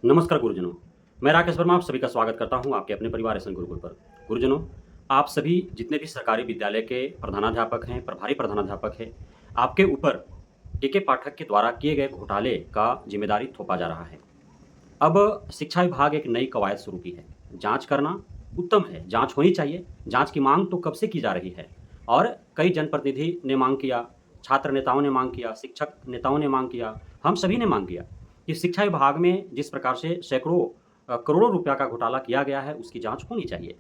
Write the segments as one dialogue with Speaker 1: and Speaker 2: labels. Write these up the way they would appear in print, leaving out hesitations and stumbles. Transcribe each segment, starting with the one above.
Speaker 1: नमस्कार गुरुजनों, मैं राकेश वर्मा आप सभी का स्वागत करता हूं आपके अपने परिवार एसएन गुरुकुल पर। गुरुजनों, आप सभी जितने भी सरकारी विद्यालय के प्रधानाध्यापक हैं, प्रभारी प्रधानाध्यापक हैं, आपके ऊपर केके पाठक के द्वारा किए गए घोटाले का जिम्मेदारी थोपा जा रहा है। अब शिक्षा विभाग एक नई कवायद शुरू की है। जांच करना उत्तम है, जांच होनी चाहिए। जांच की मांग तो कब से की जा रही है और कई जनप्रतिनिधि ने मांग किया, छात्र नेताओं ने मांग किया, शिक्षक नेताओं ने मांग किया, हम सभी ने मांग किया कि शिक्षा विभाग में जिस प्रकार से सैकड़ों करोड़ों रुपया का घोटाला किया गया है, उसकी जांच होनी चाहिए।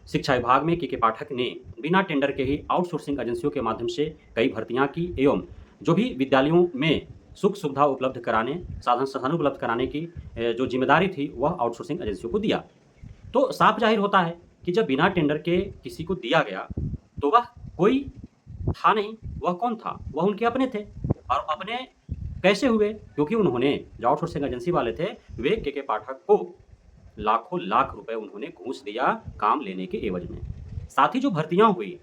Speaker 1: शिक्षा विभाग में केके पाठक ने बिना टेंडर के ही आउटसोर्सिंग एजेंसियों के माध्यम से कई भर्तियां की एवं जो भी विद्यालयों में सुख सुविधा उपलब्ध कराने, साधन संसाधन उपलब्ध कराने की जो जिम्मेदारी थी वह आउटसोर्सिंग एजेंसियों को दिया। तो साफ जाहिर होता है कि जब बिना टेंडर के किसी को दिया गया तो वह कोई था नहीं। वह कौन था? वह उनके अपने थे। और अपने कैसे हुए? क्योंकि उन्होंने जो आउटसोर्सिंग एजेंसी वाले थे वे केके पाठक को लाखों लाख रुपए उन्होंने घूस दिया काम लेने के एवज में। साथ ही जो भर्तियां हुई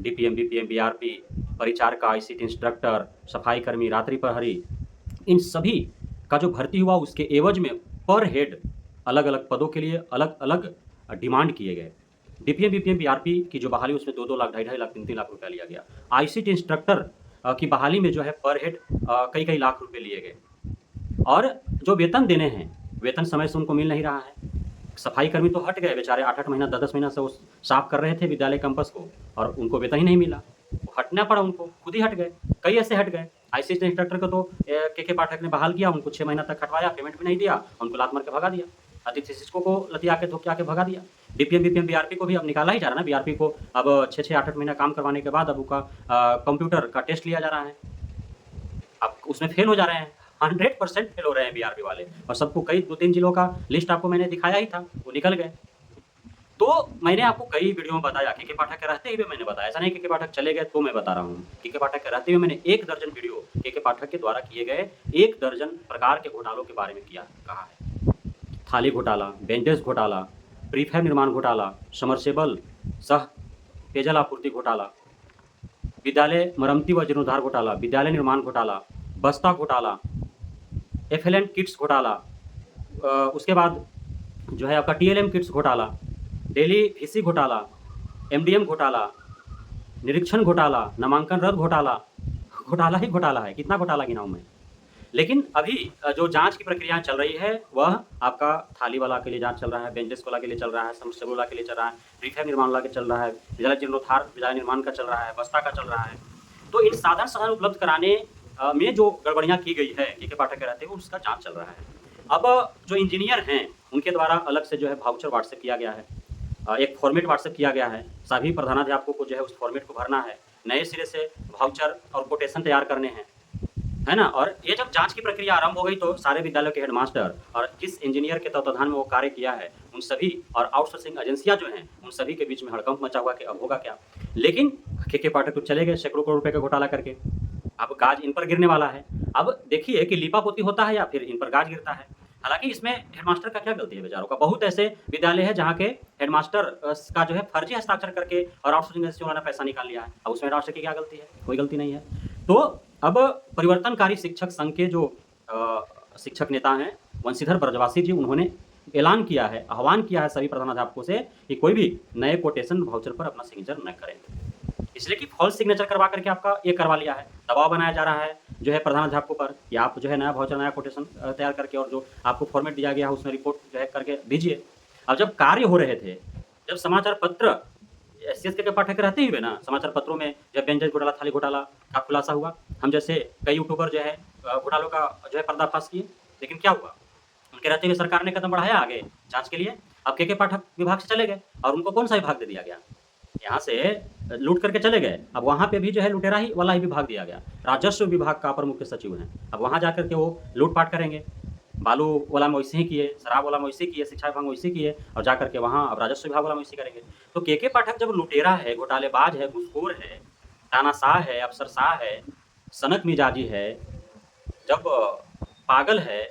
Speaker 1: डीपीएम, बीपीएम, बीआरपी, परिचारिका, आईसीटी इंस्ट्रक्टर, सफाई कर्मी, रात्रि प्रहरी, इन सभी का जो भर्ती हुआ उसके एवज में पर हेड अलग-अलग पदों के लिए अलग-अलग डिमांड किए गए। डीपीएम, बीपीएम, बीआरपी की जो बहाली उसमें 2-2 लाख, ढाई-ढाई लाख, 3-3 लाख रुपया लिया गया। आईसीटी इंस्ट्रक्टर की बहाली में जो है पर हेड कई-कई लाख रुपए लिए गए। और जो वेतन देने हैं, वेतन समय से उनको मिल नहीं रहा है। सफाई कर्मी तो हट गए बेचारे, 8-8 महीना, 10-10 महीना से वो साफ कर रहे थे विद्यालय कैंपस को और उनको वेतन ही नहीं मिला। वो हटना पड़ा उनको, खुद ही हट गए। कई ऐसे हट गए। आईसीएस इंस्ट्रक्टर को तो केके पाठक ने बहाल किया, उनको 6 महीना तक हटवाया, पेमेंट भी नहीं दिया, उनको लात मार के भगा दिया। अतिथि शिक्षकों को लतिया के धोकिया के भगा दिया। डीपीएम, बीपीएम, बीआरपी को भी अब निकाला ही जा रहा है ना। बीआरपी को अब 6-6, 8-8 महीना काम करवाने के बाद अब उनका कंप्यूटर का टेस्ट लिया जा रहा है। अब उसमें फेल हो जा रहे हैं, 100% फेल हो रहे हैं बीआरपी वाले। और सबको कई 2-3 जिलों का लिस्ट आपको मैंने दिखाया ही था, वो निकल गए। तो मैंने आपको कई वीडियो में बताया, केके पाठक के रहते हुए मैंने बताया, ऐसा नहीं केके पाठक चले गए तो मैं बता रहा हूँ। केके पाठक के रहते हुए मैंने 1 दर्जन वीडियो केके पाठक के द्वारा किए गए 1 दर्जन प्रकार के घोटालों के बारे में कहा है। थाली घोटाला, बेंडेज घोटाला, प्रीफैब निर्माण घोटाला, समरसेबल सह पेयजल आपूर्ति घोटाला, विद्यालय मरम्मती व जीर्णोद्धार घोटाला, विद्यालय निर्माण घोटाला, बस्ता घोटाला, एफएलएन किट्स घोटाला, उसके बाद जो है आपका टीएलएम किट्स घोटाला, डेली वीसी घोटाला, एमडीएम घोटाला, निरीक्षण घोटाला, नामांकन रद्द घोटाला, घोटाला ही घोटाला है। कितना घोटाला गिनाऊं मैं? लेकिन अभी जो जांच की प्रक्रिया चल रही है वह आपका थाली वाला के लिए जांच चल रहा है, बेंचेस वाला के लिए चल रहा है, समरसेबल वाला के लिए चल रहा है, प्रीफैब निर्माण वाला के चल रहा है, विद्यालय जीर्णोद्धार विद्यालय निर्माण का चल रहा है, बस्ता का चल रहा है। तो इन साधन साधन उपलब्ध कराने में जो गड़बड़ियां की गई है केके पाठक के रहते हुए उसका जांच चल रहा है। अब जो इंजीनियर हैं उनके द्वारा अलग से जो है वाउचर व्हाट्सएप किया गया है, एक फॉर्मेट व्हाट्सएप किया गया है। सभी प्रधानाध्यापकों को जो है उस फॉर्मेट को भरना है, नए सिरे से वाउचर और कोटेशन तैयार करने हैं, है ना। और ये जब जांच की प्रक्रिया आरंभ हो गई तो सारे विद्यालयों के हेडमास्टर और जिस इंजीनियर के तत्वाधान में वो कार्य किया है उन सभी और आउटसोर्सिंग एजेंसियां जो हैं उन सभी के बीच में हड़कंप मचा हुआ कि अब होगा क्या। लेकिन केके पाठक तो चले गए सैकड़ों करोड़ रुपए का घोटाला करके। अब गाज इन पर गिरने वाला है। अब देखिए कि लीपापोती होता है या फिर इन पर गाज गिरता है। हालांकि इसमें हेडमास्टर का क्या गलती है बेचारों का। बहुत ऐसे विद्यालय है जहाँ के हेडमास्टर का जो है फर्जी हस्ताक्षर करके और आउटसोर्सिंग एजेंसी वाला पैसा निकाल लिया है। अब उसमें हेडमास्टर की क्या गलती है? कोई गलती नहीं है। तो अब परिवर्तनकारी शिक्षक संघ के जो शिक्षक नेता हैं वंशीधर ब्रजवासी जी, उन्होंने ऐलान किया है, आह्वान किया है सभी प्रधानाध्यापकों से कि कोई भी नए कोटेशन वाउचर पर अपना सिग्नेचर न करें। इसलिए कि फॉल्स सिग्नेचर करवा करके आपका ये करवा लिया है। दबाव बनाया जा रहा है जो है प्रधानाध्यापकों पर कि आप जो है नया वाउचर, नया कोटेशन तैयार करके और जो आपको फॉर्मेट दिया गया है उसमें रिपोर्ट जो है करके दीजिए। अब जब कार्य हो रहे थे, जब समाचार पत्र एससीएस के पाठक रहते हुए ना समाचार पत्रों में जब बेंजेस घोटाला, थाली घोटाला का खुलासा हुआ, हम जैसे कई यूट्यूबर जो है घोटालों का जो है पर्दाफाश किए, लेकिन क्या हुआ? उनके रहते हुए सरकार ने कदम बढ़ाया आगे जांच के लिए। अब केके पाठक विभाग से चले गए और उनको कौन सा विभाग दे दिया गया? यहाँ से लूट करके चले गए, अब वहाँ पे भी जो है लुटेरा ही वाला ही विभाग दिया गया। राजस्व विभाग का अपर मुख्य सचिव हैं, अब वहाँ जाकर के वो लूटपाट करेंगे। बालू वाला में वैसे ही किए, शराब वाला में वैसे किए, शिक्षा विभाग में वैसे किए और जाकर के वहाँ अब राजस्व विभाग वाला में वैसे करेंगे। तो केके पाठक जब लुटेरा है, घोटालेबाज है, घूसखोर है, तानाशाह है, अफसरशाह है, सनक मिजाजी है, जब पागल है,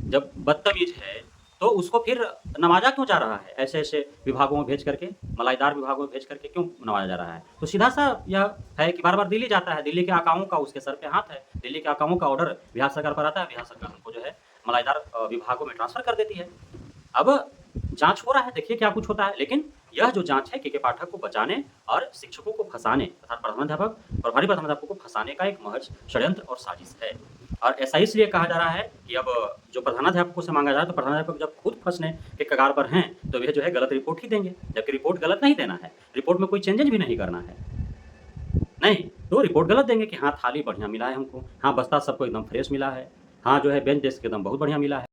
Speaker 1: जब बदतमीज है, तो उसको फिर नवाजा क्यों जा रहा है? ऐसे-ऐसे विभागों में भेज करके, मलाईदार विभागों में भेज करके क्यों नवाजा जा रहा है? तो सीधा-सा यह है कि बार-बार दिल्ली जाता है, दिल्ली के आकाओं का उसके सर पे हाथ है, दिल्ली के आकाओं का ऑर्डर बिहार सरकार पर आता है, बिहार सरकार उनको जो है मलाईदार विभागों में ट्रांसफ़र कर देती है। अब जाँच हो रहा है, देखिए क्या कुछ होता है। लेकिन यह जो जाँच है के पाठक को बचाने और शिक्षकों को फँसाने अर्थात प्रधानाध्यापक, प्रभारी प्रधानाध्यापकों को फँसाने का एक महज़ षड्यंत्र और साजिश है। और ऐसा इसलिए कहा जा रहा है कि अब जो प्रधानाध्यापकों से माँगा जा रहा है, तो प्रधानाध्यापक जब खुद फँसने के कगार पर हैं, तो वे जो है गलत रिपोर्ट ही देंगे, जबकि रिपोर्ट गलत नहीं देना है, रिपोर्ट में कोई चेंजेज़ भी नहीं करना है। नहीं, तो रिपोर्ट गलत देंगे कि हाँ, थाली बढ़िया मिला है हमको, हाँ, बस्ता सबको एकदम फ्रेश मिला है, हाँ, जो है बेंच डेस्क एकदम बहुत बढ़िया मिला है।